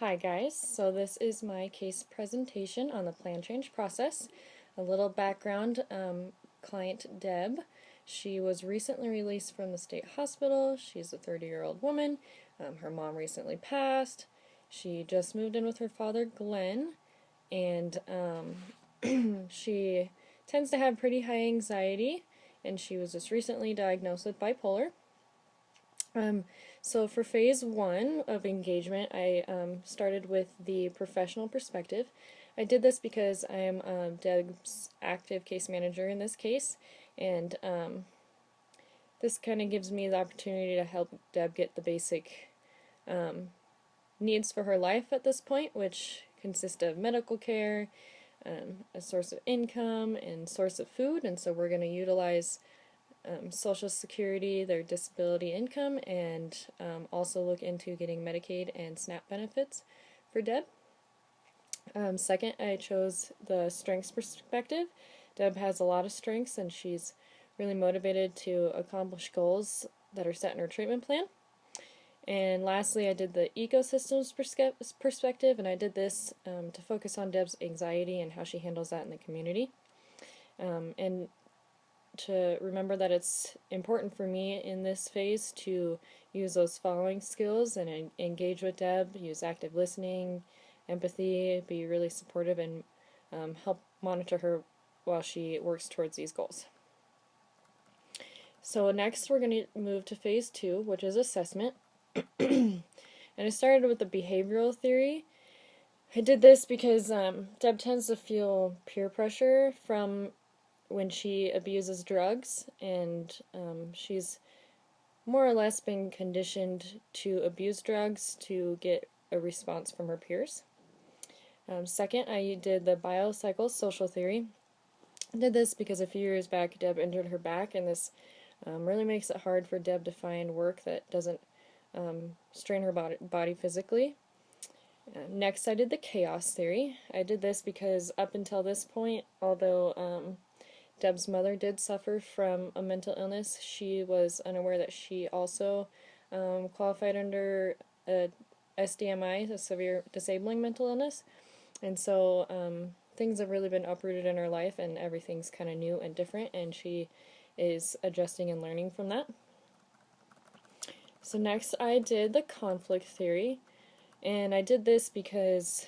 Hi guys, so this is my case presentation on the plan change process. A little background, client Deb, she was recently released from the state hospital. She's a 30-year-old woman. Her mom recently passed. She just moved in with her father Glenn, and she tends to have pretty high anxiety, and she was just recently diagnosed with bipolar. So for phase one of engagement, I started with the professional perspective. I did this because I am Deb's active case manager in this case, and this kind of gives me the opportunity to help Deb get the basic needs for her life at this point, which consist of medical care, a source of income, and source of food. And so we're going to utilize Social Security, their disability income, and also look into getting Medicaid and SNAP benefits for Deb. Second, I chose the strengths perspective. Deb has a lot of strengths, and she's really motivated to accomplish goals that are set in her treatment plan. And lastly, I did the ecosystems perspective, and I did this to focus on Deb's anxiety and how she handles that in the community. And to remember that it's important for me in this phase to use those following skills and engage with Deb, use active listening, empathy, be really supportive, and help monitor her while she works towards these goals. So next we're going to move to phase two, which is assessment. And I started with the behavioral theory. I did this because Deb tends to feel peer pressure from when she abuses drugs, and she's more or less been conditioned to abuse drugs to get a response from her peers. Second, I did the biopsychosocial theory. I did this because a few years back Deb injured her back, and this really makes it hard for Deb to find work that doesn't strain her body physically. Next, I did the chaos theory. I did this because up until this point, although Deb's mother did suffer from a mental illness, she was unaware that she also qualified under a SDMI, a severe disabling mental illness. And so things have really been uprooted in her life, and everything's kind of new and different, and she is adjusting and learning from that. So next I did the conflict theory, and I did this because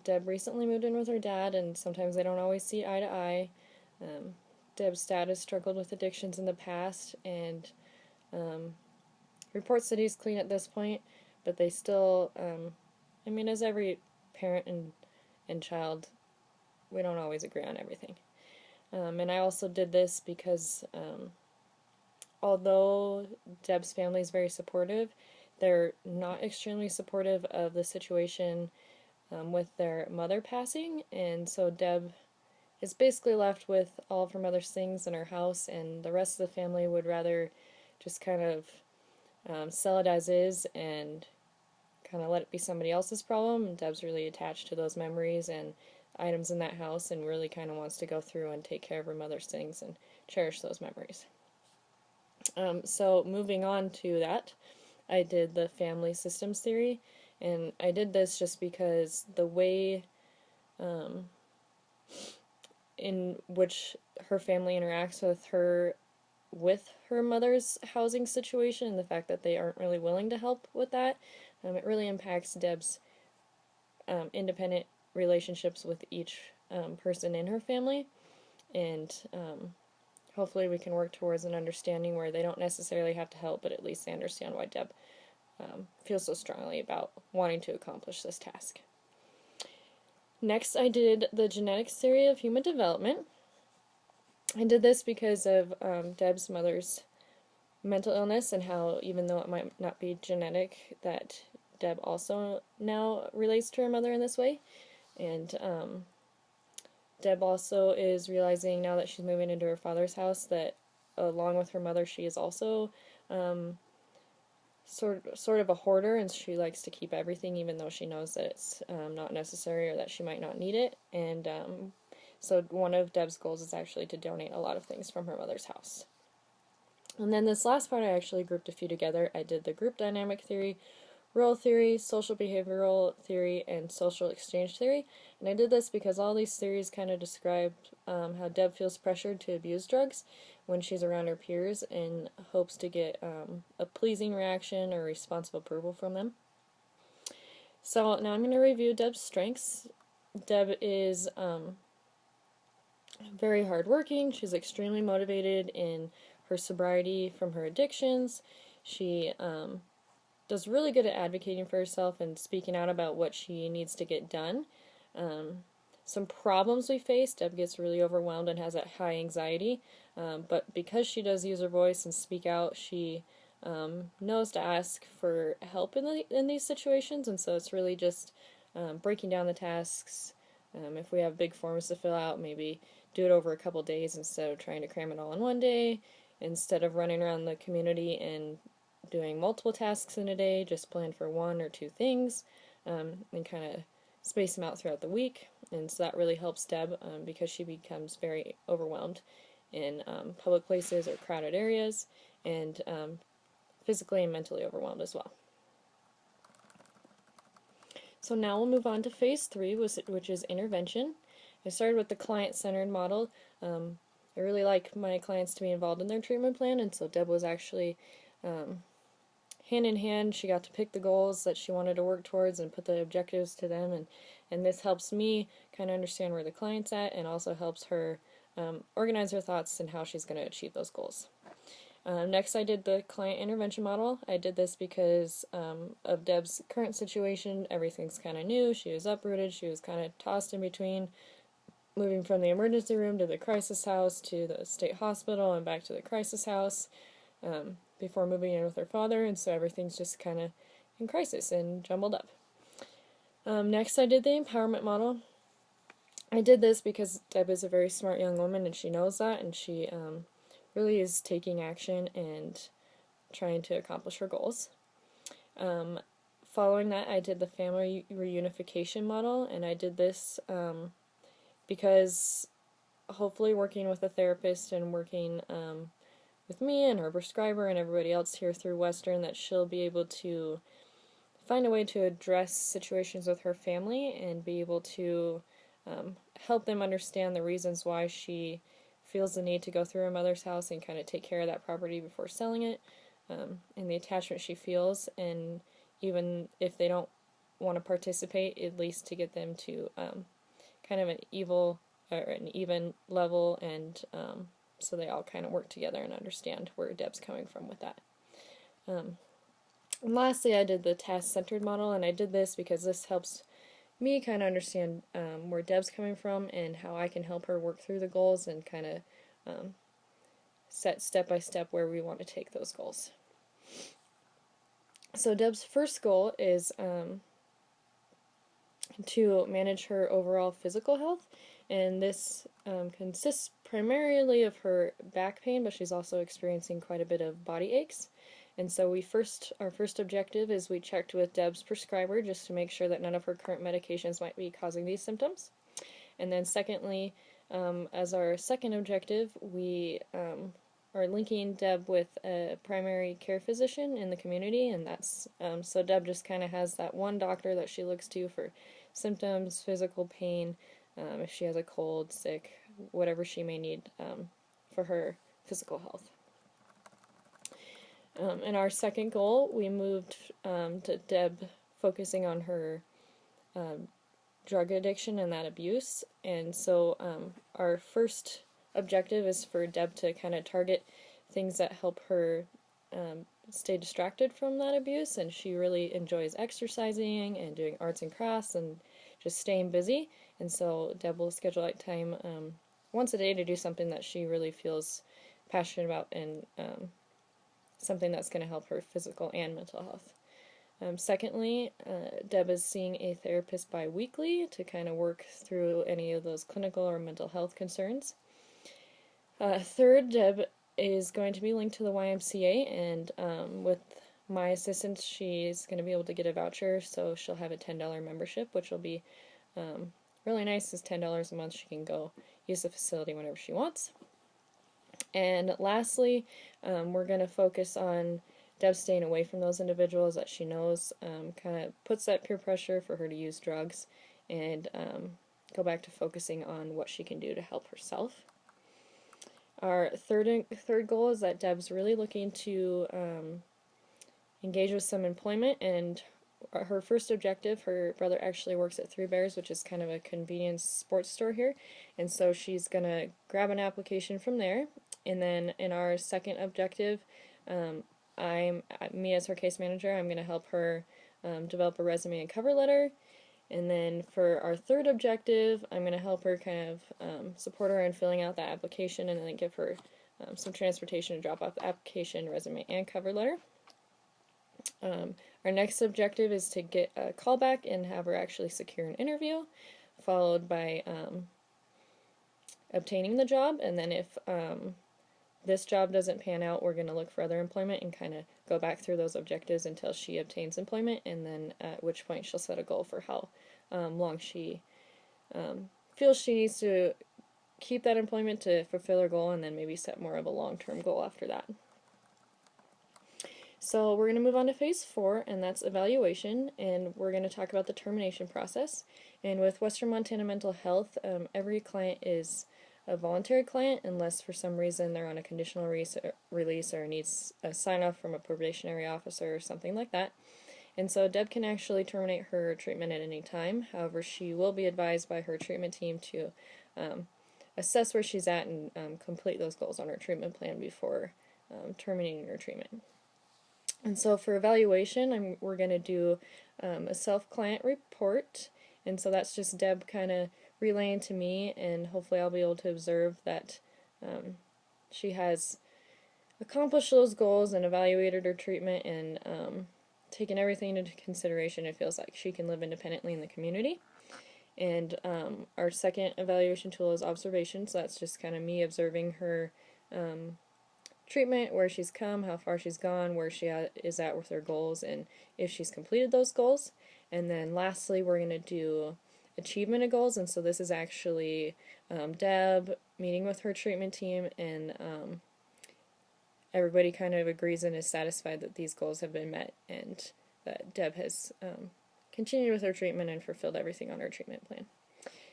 Deb recently moved in with her dad, and sometimes they don't always see eye to eye. Deb's dad has struggled with addictions in the past, and reports that he's clean at this point, but they still, as every parent and child, we don't always agree on everything. And I also did this because although Deb's family is very supportive, they're not extremely supportive of the situation with their mother passing, and so Deb is basically left with all of her mother's things in her house, and the rest of the family would rather just kind of sell it as is and kind of let it be somebody else's problem. And Deb's really attached to those memories and items in that house, and really kind of wants to go through and take care of her mother's things and cherish those memories. So moving on to that, I did the family systems theory, and I did this just because the way in which her family interacts with her mother's housing situation, and the fact that they aren't really willing to help with that, it really impacts Deb's independent relationships with each person in her family, and hopefully we can work towards an understanding where they don't necessarily have to help, but at least they understand why Deb feels so strongly about wanting to accomplish this task. Next, I did the genetics theory of human development. I did this because of Deb's mother's mental illness, and how, even though it might not be genetic, that Deb also now relates to her mother in this way. And Deb also is realizing, now that she's moving into her father's house, that along with her mother, she is also sort of a hoarder, and she likes to keep everything, even though she knows that it's not necessary or that she might not need it. And so one of Deb's goals is actually to donate a lot of things from her mother's house. And then this last part, I actually grouped a few together. I did the group dynamic theory, role theory, social behavioral theory, and social exchange theory. And I did this because all these theories kind of described how Deb feels pressured to abuse drugs when she's around her peers in hopes to get a pleasing reaction or responsive approval from them. So now I'm going to review Deb's strengths. Deb is very hardworking. She's extremely motivated in her sobriety from her addictions. She does really good at advocating for herself and speaking out about what she needs to get done. Some problems we face, Deb gets really overwhelmed and has that high anxiety, but because she does use her voice and speak out, she knows to ask for help in these situations, and so it's really just breaking down the tasks. If we have big forms to fill out, maybe do it over a couple days instead of trying to cram it all in one day. Instead of running around the community and doing multiple tasks in a day, just plan for one or two things and kind of space them out throughout the week. And so that really helps Deb because she becomes very overwhelmed in public places or crowded areas, and physically and mentally overwhelmed as well. So now we'll move on to phase 3, which is intervention. I started with the client-centered model. I really like my clients to be involved in their treatment plan, and so Deb was actually hand in hand. She got to pick the goals that she wanted to work towards and put the objectives to them, and this helps me kind of understand where the client's at and also helps her organize her thoughts and how she's going to achieve those goals. Next, I did the client intervention model. I did this because of Deb's current situation. Everything's kind of new. She was uprooted. She was kind of tossed in between moving from the emergency room to the crisis house to the state hospital and back to the crisis house before moving in with her father, and so everything's just kind of in crisis and jumbled up. Next, I did the empowerment model. I did this because Deb is a very smart young woman, and she knows that, and she really is taking action and trying to accomplish her goals. Following that, I did the family reunification model, and I did this because hopefully working with a therapist and working with me and her prescriber and everybody else here through Western, that she'll be able to find a way to address situations with her family and be able to help them understand the reasons why she feels the need to go through her mother's house and kind of take care of that property before selling it, and the attachment she feels, and even if they don't want to participate, at least to get them to kind of an even level, and so they all kind of work together and understand where Deb's coming from with that. And lastly, I did the task-centered model, and I did this because this helps me kind of understand where Deb's coming from and how I can help her work through the goals and kind of set step by step where we want to take those goals. So Deb's first goal is to manage her overall physical health, and this consists primarily of her back pain, but she's also experiencing quite a bit of body aches. And so our first objective is we checked with Deb's prescriber just to make sure that none of her current medications might be causing these symptoms. And then secondly, as our second objective, we are linking Deb with a primary care physician in the community, and that's so Deb just kind of has that one doctor that she looks to for symptoms, physical pain, if she has a cold, sick, whatever she may need for her physical health. In our second goal, we moved to Deb focusing on her drug addiction and that abuse. And so our first objective is for Deb to kind of target things that help her stay distracted from that abuse. And she really enjoys exercising and doing arts and crafts and just staying busy. And so Deb will schedule out time once a day to do something that she really feels passionate about and something that's going to help her physical and mental health. Secondly, Deb is seeing a therapist bi-weekly to kind of work through any of those clinical or mental health concerns. Third, Deb is going to be linked to the YMCA, and with my assistance, she's going to be able to get a voucher, so she'll have a $10 membership, which will be really nice. It's $10 a month. She can go use the facility whenever she wants. And lastly, we're going to focus on Deb staying away from those individuals that she knows kind of puts that peer pressure for her to use drugs and go back to focusing on what she can do to help herself. Our third goal is that Deb's really looking to engage with some employment, and her first objective, her brother actually works at Three Bears, which is kind of a convenience sports store here, and so she's going to grab an application from there. And then in our second objective, me as her case manager, I'm going to help her develop a resume and cover letter. And then for our third objective, I'm going to help her kind of support her in filling out that application, and then give her some transportation to drop off the application, resume, and cover letter. Our next objective is to get a callback and have her actually secure an interview, followed by obtaining the job. And then if this job doesn't pan out, we're going to look for other employment and kind of go back through those objectives until she obtains employment, and then at which point she'll set a goal for how long she feels she needs to keep that employment to fulfill her goal, and then maybe set more of a long-term goal after that. So we're going to move on to phase 4, and that's evaluation, and we're going to talk about the termination process. And with Western Montana Mental Health, every client is a voluntary client unless for some reason they're on a conditional release or needs a sign-off from a probationary officer or something like that. And so Deb can actually terminate her treatment at any time. However, she will be advised by her treatment team to assess where she's at and complete those goals on her treatment plan before terminating her treatment. And so for evaluation, we're going to do a self-client report, and so that's just Deb kind of relaying to me, and hopefully I'll be able to observe that she has accomplished those goals and evaluated her treatment and taken everything into consideration. It feels like she can live independently in the community. And our second evaluation tool is observation, so that's just kind of me observing her treatment, where she's come, how far she's gone, where she is at with her goals, and if she's completed those goals. And then lastly, we're going to do achievement of goals, and so this is actually Deb meeting with her treatment team, and everybody kind of agrees and is satisfied that these goals have been met, and that Deb has continued with her treatment and fulfilled everything on her treatment plan.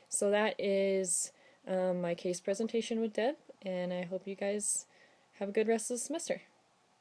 So that is my case presentation with Deb, and I hope you guys have a good rest of the semester.